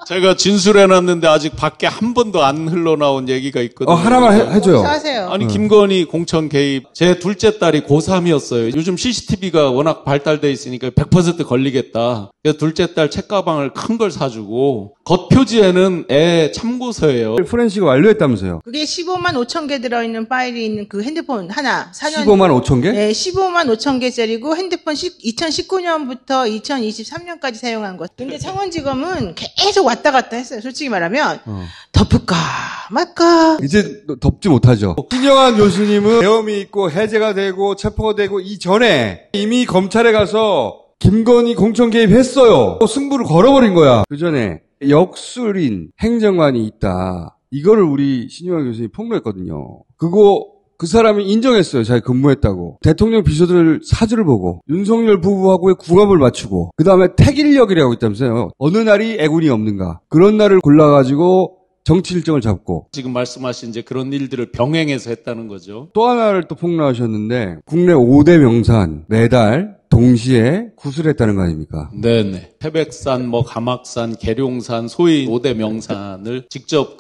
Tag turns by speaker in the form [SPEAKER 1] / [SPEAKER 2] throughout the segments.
[SPEAKER 1] 제가 진술해놨는데 아직 밖에 한 번도 안 흘러나온 얘기가 있거든요.
[SPEAKER 2] 하나만 해줘요.
[SPEAKER 3] 하세요.
[SPEAKER 1] 아니 김건희 공천 개입. 제 둘째 딸이 고3이었어요. 요즘 CCTV가 워낙 발달돼 있으니까 100% 걸리겠다. 그래서 둘째 딸 책가방을 큰 걸 사주고 겉표지에는 애 참고서예요.
[SPEAKER 2] 포렌식을 완료했다면서요.
[SPEAKER 3] 그게 15만 5천 개 들어있는 파일이 있는 그 핸드폰 하나.
[SPEAKER 2] 15만 5천 개?
[SPEAKER 3] 네, 15만 5천 개짜리고 핸드폰 2019년부터 2023년까지 사용한 것. 근데 창원지검은 계속 왔다 갔다 했어요. 솔직히 말하면 덮을까 말까.
[SPEAKER 2] 이제 덮지 못하죠. 신영한 교수님은 계엄이 있고 해제가 되고 체포가 되고 이전에 이미 검찰에 가서 김건희 공천 개입했어요. 승부를 걸어버린 거야. 그 전에 역술인 행정관이 있다. 이거를 우리 신영한 교수님이 폭로했거든요. 그 사람이 인정했어요. 자기 근무했다고. 대통령 비서들 사주를 보고 윤석열 부부하고의 궁합을 맞추고 그 다음에 택일력이라고 있다면서요. 어느 날이 애군이 없는가. 그런 날을 골라가지고 정치 일정을 잡고
[SPEAKER 1] 지금 말씀하신 이제 그런 일들을 병행해서 했다는 거죠.
[SPEAKER 2] 또 하나를 또 폭로하셨는데 국내 5대 명산 매달 동시에 구술했다는 거 아닙니까?
[SPEAKER 1] 네네. 태백산, 가막산, 계룡산, 소위 5대 명산을 직접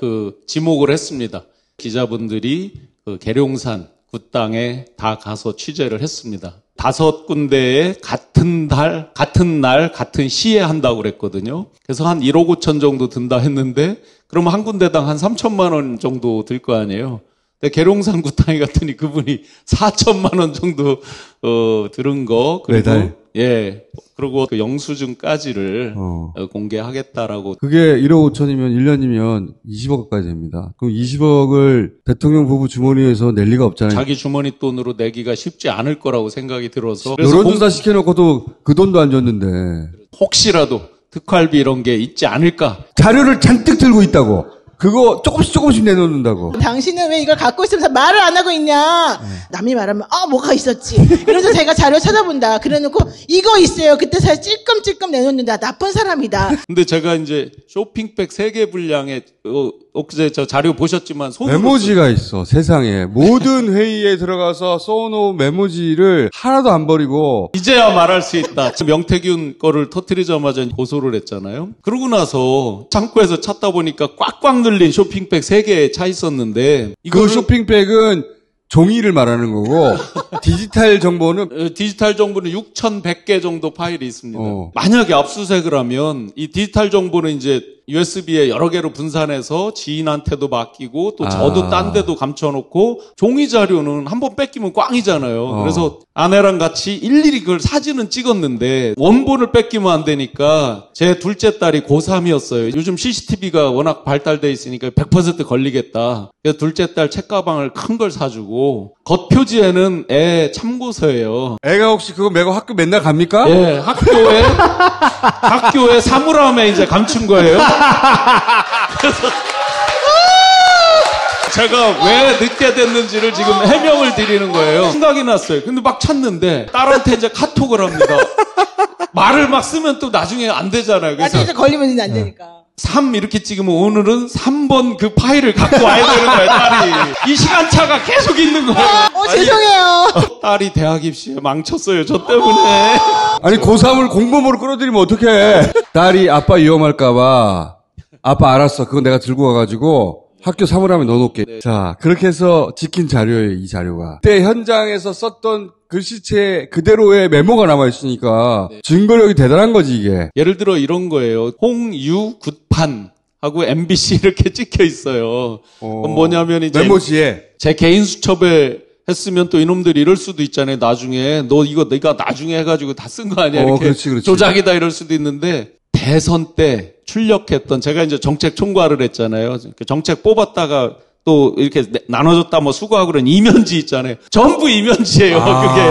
[SPEAKER 1] 지목을 했습니다. 기자분들이 계룡산 굿당에 다 가서 취재를 했습니다. 5군데에 같은 날, 같은 시에 한다고 그랬거든요. 그래서 한 1억 5천 정도 든다 했는데, 그러면 한 군데당 한 3천만 원 정도 들 거 아니에요. 근데 계룡산 굿당에 갔더니 그분이 4천만 원 정도, 들은 거. 그리고,
[SPEAKER 2] 매달?
[SPEAKER 1] 예. 그리고 그 영수증까지를 공개하겠다라고.
[SPEAKER 2] 그게 1억 5천이면 1년이면 20억 가까이 됩니다. 그럼 20억을 대통령 부부 주머니에서 낼 리가 없잖아요.
[SPEAKER 1] 자기 주머니 돈으로 내기가 쉽지 않을 거라고 생각이 들어서.
[SPEAKER 2] 여론조사 시켜놓고도 그 돈도 안 줬는데.
[SPEAKER 1] 혹시라도 특활비 이런 게 있지 않을까.
[SPEAKER 2] 자료를 잔뜩 들고 있다고. 그거 조금씩 내놓는다고.
[SPEAKER 3] 당신은 왜 이걸 갖고 있으면서 말을 안 하고 있냐. 남이 말하면 뭐가 있었지. 그래서 제가 자료 찾아본다. 그래놓고 이거 있어요. 그때 사실 찔끔찔끔 내놓는다. 나쁜 사람이다.
[SPEAKER 1] 근데 제가 이제 쇼핑백 3개 분량에 엊그제 저 자료 보셨지만
[SPEAKER 2] 메모지가 있어. 세상에. 모든 회의에 들어가서 써놓은 메모지를 하나도 안 버리고.
[SPEAKER 1] 이제야 말할 수 있다. 명태균 거를 터뜨리자마자 고소를 했잖아요. 그러고 나서 창고에서 찾다 보니까 꽉꽉 늘린 쇼핑백 3개 차 있었는데
[SPEAKER 2] 그 쇼핑백은 종이를 말하는 거고 디지털 정보는
[SPEAKER 1] 6,100개 정도 파일이 있습니다. 만약에 압수수색을 하면 이 디지털 정보는 이제 USB에 여러 개로 분산해서 지인한테도 맡기고 또 저도 딴 데도 감춰놓고 종이 자료는 한번 뺏기면 꽝이잖아요. 그래서 아내랑 같이 일일이 그걸 사진은 찍었는데 원본을 뺏기면 안 되니까 제 둘째 딸이 고3이었어요. 요즘 CCTV가 워낙 발달돼 있으니까 100% 걸리겠다. 그래서 둘째 딸 책가방을 큰 걸 사주고 겉표지에는 애 참고서예요.
[SPEAKER 2] 애가 혹시 그거 메고 학교 맨날 갑니까?
[SPEAKER 1] 예, 학교에 사물함에 이제 감춘 거예요. 그래서 제가 왜 늦게 됐는지를 지금 해명을 드리는 거예요. 생각이 났어요. 근데 막 찾는데 딸한테 이제 카톡을 합니다. 말을 막 쓰면 또 나중에 안 되잖아요. 그래서
[SPEAKER 3] 나중에 걸리면 이제 안 되니까.
[SPEAKER 1] 3 이렇게 찍으면 오늘은 3번 그 파일을 갖고 와야 되는 거예요, 딸이. 이 시간차가 계속 있는 거예요.
[SPEAKER 3] 죄송해요.
[SPEAKER 1] 딸이 대학 입시에 망쳤어요, 저 때문에.
[SPEAKER 2] 아니, 고3을 공범으로 끌어들이면 어떡해. 딸이 아빠 위험할까봐. 아빠 알았어. 그거 내가 들고 가가지고 학교 사물함에 넣어놓을게. 네. 자, 그렇게 해서 지킨 자료예요, 이 자료가. 그때 현장에서 썼던 글씨체 그대로의 메모가 남아있으니까 증거력이 대단한 거지, 이게.
[SPEAKER 1] 예를 들어 이런 거예요. 홍유 굿판 하고 MBC 이렇게 찍혀 있어요. 그럼 뭐냐면 이제
[SPEAKER 2] 메모지에
[SPEAKER 1] 제 개인 수첩에 했으면 또 이놈들이 이럴 수도 있잖아요. 나중에 너 이거 내가 나중에 해가지고 다 쓴 거 아니야? 이렇게
[SPEAKER 2] 그렇지.
[SPEAKER 1] 조작이다 이럴 수도 있는데 대선 때 출력했던 제가 이제 정책 총괄을 했잖아요. 정책 뽑았다가 또 이렇게 나눠줬다 수고하고 그런 이면지 있잖아요. 전부 이면지예요. 그게.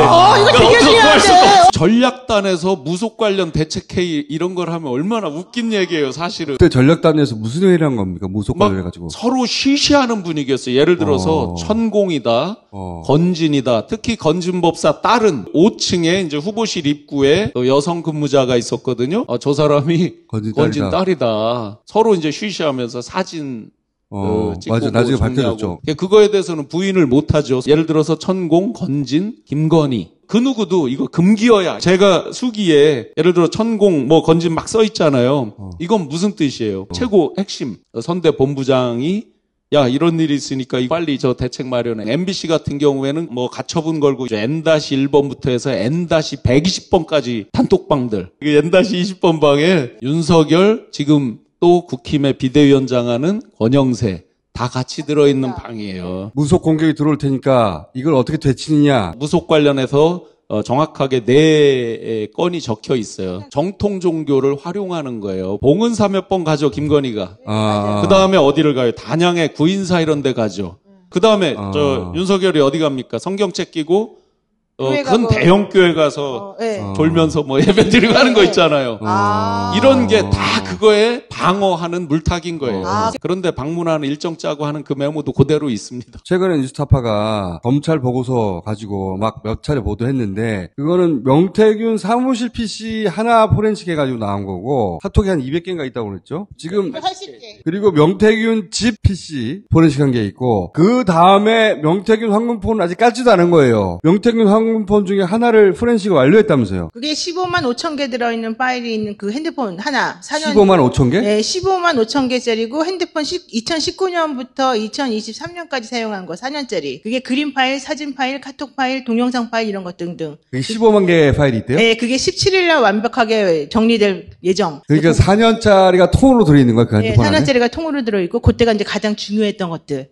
[SPEAKER 3] 이거 되게 중요한데.
[SPEAKER 1] 전략단에서 무속 관련 대책회의 이런 걸 하면 얼마나 웃긴 얘기예요, 사실은.
[SPEAKER 2] 그때 전략단에서 무슨 회의를 한 겁니까? 무속 관련해가지고.
[SPEAKER 1] 서로 쉬쉬하는 분위기였어요. 예를 들어서 천공이다, 건진이다. 특히 건진법사 딸은 5층에 이제 후보실 입구에 여성 근무자가 있었거든요. 저 사람이 건진 딸이다. 서로 이제 쉬쉬하면서 사진 찍고
[SPEAKER 2] 맞아. 나중에
[SPEAKER 1] 정리하고.
[SPEAKER 2] 밝혀졌죠.
[SPEAKER 1] 그거에 대해서는 부인을 못하죠. 예를 들어서 천공, 건진, 김건희. 그 누구도 이거 금기어야. 제가 수기에 예를 들어 천공, 뭐 건진 막 써 있잖아요. 이건 무슨 뜻이에요? 최고 핵심 선대 본부장이 야, 이런 일이 있으니까 빨리 저 대책 마련해. MBC 같은 경우에는 뭐 가처분 걸고 N-1번부터 해서 N-120번까지 단톡방들. N-20번 방에 윤석열 지금 또 국힘의 비대위원장 하는 권영세 다 같이 들어있는 방이에요.
[SPEAKER 2] 무속 공격이 들어올 테니까 이걸 어떻게 되치느냐.
[SPEAKER 1] 무속 관련해서 정확하게 네 건이 적혀 있어요. 정통 종교를 활용하는 거예요. 봉은사 몇 번 가죠, 김건희가. 그 다음에 어디를 가요? 단양에 구인사 이런 데 가죠. 그 다음에 윤석열이 어디 갑니까? 성경책 끼고 큰 대형 교회 가서 졸면서 뭐 예배 드리고 하는 거 있잖아요. 이런 게 다 그거에 방어하는 물타기인 거예요. 그런데 방문하는 일정 짜고 하는 그 메모도 그대로 있습니다.
[SPEAKER 2] 최근에 뉴스타파가 검찰 보고서 가지고 막 몇 차례 보도했는데 그거는 명태균 사무실 PC 하나 포렌식 해가지고 나온 거고 카톡이 한 200개인가 있다고 그랬죠. 지금
[SPEAKER 3] 80개.
[SPEAKER 2] 그리고 명태균 집 PC 포렌식한 게 있고 그 다음에 명태균 황금폰은 아직 까지도 않은 거예요. 명태균 황금폰 중에 하나를 포렌식을 완료했다면서요.
[SPEAKER 3] 그게 15만 5천 개 들어있는 파일이 있는 그 핸드폰 하나.
[SPEAKER 2] 15만 5천 개?
[SPEAKER 3] 네, 15만 5천 개짜리고 핸드폰 2019년부터 2023년까지 사용한 거 4년짜리. 그게 그림 파일, 사진 파일, 카톡 파일, 동영상 파일 이런 것 등등.
[SPEAKER 2] 그게 15만 개의 파일이 있대요?
[SPEAKER 3] 네, 그게 17일 날 완벽하게 정리될 예정.
[SPEAKER 2] 그러니까 4년짜리가 통으로 들어있는 거야, 그
[SPEAKER 3] 네,
[SPEAKER 2] 핸드폰 안에?
[SPEAKER 3] 4년짜리가 통으로 들어있고 그때가 이제 가장 중요했던 것들.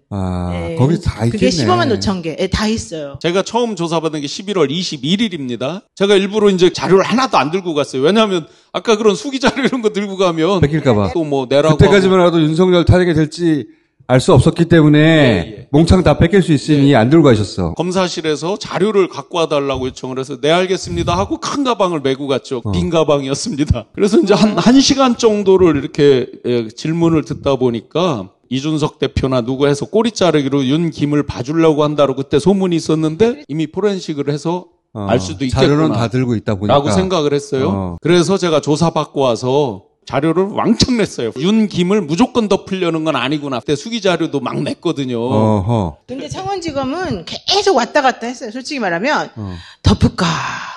[SPEAKER 3] 네,
[SPEAKER 2] 거기 다 있겠네.
[SPEAKER 3] 그게 15만 5천 개. 네, 다 있어요.
[SPEAKER 1] 제가 처음 조사받은 게 11월 21일입니다. 제가 일부러 이제 자료를 하나도 안 들고 갔어요. 왜냐하면 아까 그런 수기 자료 이런 거 들고 가면
[SPEAKER 2] 뺏길까봐.
[SPEAKER 1] 또 뭐 내라고
[SPEAKER 2] 그때까지만 해도 윤석열 탄핵이 될지 알 수 없었기 때문에 몽창 다 뺏길 수 있으니 안 들고 가셨어.
[SPEAKER 1] 검사실에서 자료를 갖고 와달라고 요청을 해서 네 알겠습니다 하고 큰 가방을 메고 갔죠. 빈 가방이었습니다. 그래서 이제 한 시간 정도를 이렇게 질문을 듣다 보니까 이준석 대표나 누구 해서 꼬리 자르기로 윤김을 봐주려고 한다고 그때 소문이 있었는데 이미 포렌식을 해서 알 수도 있겠구나.
[SPEAKER 2] 자료는 다 들고 있다 보니까.
[SPEAKER 1] 라고 생각을 했어요. 그래서 제가 조사받고 와서 자료를 왕창 냈어요. 윤김을 무조건 덮으려는 건 아니구나. 그때 수기 자료도 막 냈거든요.
[SPEAKER 3] 근데 창원지검은 계속 왔다 갔다 했어요. 솔직히 말하면 덮을까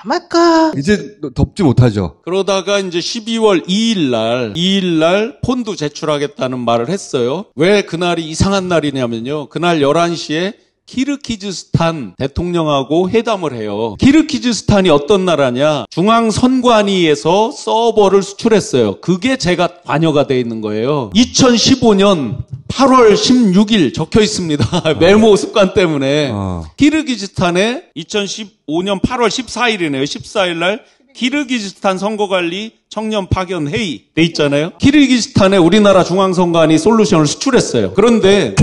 [SPEAKER 3] 말까.
[SPEAKER 2] 이제 덮지 못하죠.
[SPEAKER 1] 그러다가 이제 12월 2일 날 폰도 제출하겠다는 말을 했어요. 왜 그날이 이상한 날이냐면요. 그날 11시에 키르기즈스탄 대통령하고 회담을 해요. 키르기즈스탄이 어떤 나라냐? 중앙선관위에서 서버를 수출했어요. 그게 제가 관여가 돼 있는 거예요. 2015년 8월 16일 적혀 있습니다. 메모 습관 때문에. 키르기즈스탄에 2015년 8월 14일이네요. 14일 날 키르기즈스탄 선거관리 청년 파견 회의 돼 있잖아요. 키르기즈스탄에 우리나라 중앙선관위 솔루션을 수출했어요. 그런데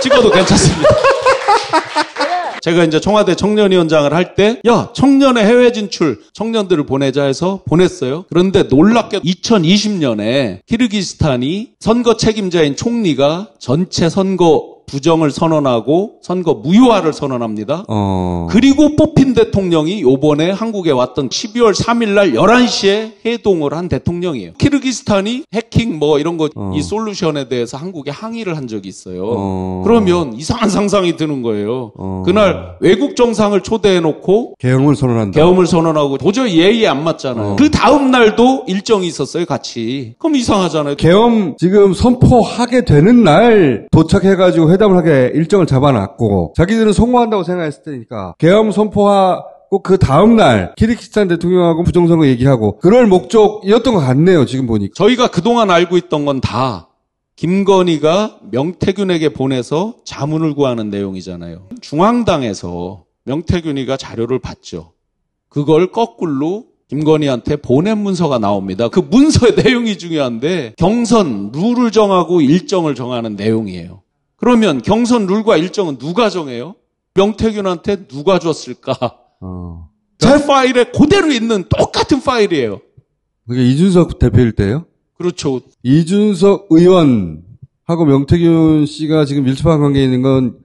[SPEAKER 1] 찍어도 괜찮습니다. 제가 이제 청와대 청년위원장을 할 때, 야, 청년의 해외 진출, 청년들을 보내자 해서 보냈어요. 그런데 놀랍게 2020년에 키르기스탄이 선거 책임자인 총리가 전체 선거 부정을 선언하고 선거 무효화를 선언합니다. 그리고 뽑힌 대통령이 요번에 한국에 왔던 12월 3일 날 11시에 해동을 한 대통령이에요. 키르기스탄이 해킹 뭐 이런 거 이 솔루션에 대해서 한국에 항의를 한 적이 있어요. 그러면 이상한 상상이 드는 거예요. 그날 외국 정상을 초대해 놓고
[SPEAKER 2] 계엄을 선언한다.
[SPEAKER 1] 계엄을 선언하고 도저히 예의에 안 맞잖아요. 그 다음 날도 일정이 있었어요, 같이. 그럼 이상하잖아요.
[SPEAKER 2] 계엄 지금 선포하게 되는 날 도착해가지고 회담을 하게 일정을 잡아놨고 자기들은 성공한다고 생각했을 테니까 계엄 선포하고 그 다음날 키르기스탄 대통령하고 부정선거 얘기하고 그럴 목적이었던 것 같네요. 지금 보니까.
[SPEAKER 1] 저희가 그동안 알고 있던 건 다 김건희가 명태균에게 보내서 자문을 구하는 내용이잖아요. 중앙당에서 명태균이가 자료를 받죠. 그걸 거꾸로 김건희한테 보낸 문서가 나옵니다. 그 문서의 내용이 중요한데 경선 룰을 정하고 일정을 정하는 내용이에요. 그러면 경선 룰과 일정은 누가 정해요? 명태균한테 누가 줬을까? 제 파일에 그대로 있는 똑같은 파일이에요.
[SPEAKER 2] 그게 이준석 대표일 때요?
[SPEAKER 1] 그렇죠.
[SPEAKER 2] 이준석 의원하고 명태균 씨가 지금 밀접한 관계에 있는 건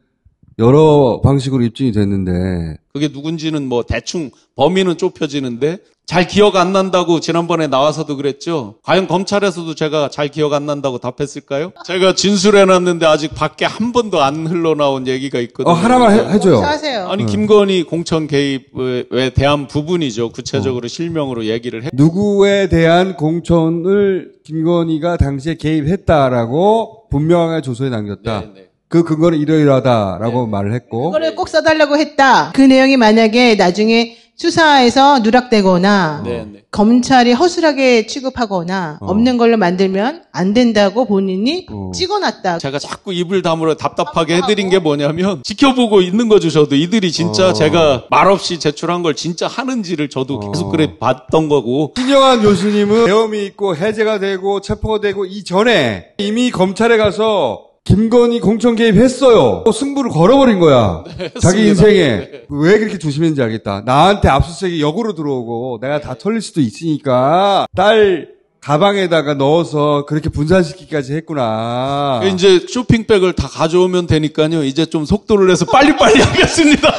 [SPEAKER 2] 여러 방식으로 입증이 됐는데
[SPEAKER 1] 그게 누군지는 뭐 대충 범인은 좁혀지는데 잘 기억 안 난다고 지난번에 나와서도 그랬죠. 과연 검찰에서도 제가 잘 기억 안 난다고 답했을까요? 제가 진술해놨는데 아직 밖에 한 번도 안 흘러나온 얘기가 있거든요.
[SPEAKER 2] 하나만 해줘요.
[SPEAKER 3] 하세요.
[SPEAKER 1] 아니 김건희 공천 개입에 대한 부분이죠. 구체적으로 실명으로 얘기를 해.
[SPEAKER 2] 누구에 대한 공천을 김건희가 당시에 개입했다라고 분명하게 조서에 남겼다.
[SPEAKER 1] 네, 네.
[SPEAKER 2] 그 근거는 이러이러하다라고 말을 했고.
[SPEAKER 3] 그거를 꼭 써달라고 했다. 그 내용이 만약에 나중에 수사에서 누락되거나
[SPEAKER 1] 네, 네.
[SPEAKER 3] 검찰이 허술하게 취급하거나 없는 걸로 만들면 안 된다고 본인이 찍어놨다.
[SPEAKER 1] 제가 자꾸 입을 다물어 답답하게 해드린 게 뭐냐면 지켜보고 있는 거죠. 저도 이들이 진짜 제가 말없이 제출한 걸 진짜 하는지를 저도 계속 그래 봤던 거고.
[SPEAKER 2] 신영한 교수님은 계엄이 있고 해제가 되고 체포가 되고 이전에 이미 검찰에 가서 김건희 공천 개입했어요. 승부를 걸어버린 거야. 자기 인생에. 왜 그렇게 조심했는지 알겠다. 나한테 압수수색이 역으로 들어오고 내가 다 털릴 수도 있으니까 딸 가방에다가 넣어서 그렇게 분산시키기까지 했구나.
[SPEAKER 1] 이제 쇼핑백을 다 가져오면 되니까요. 이제 좀 속도를 내서 빨리빨리 하겠습니다.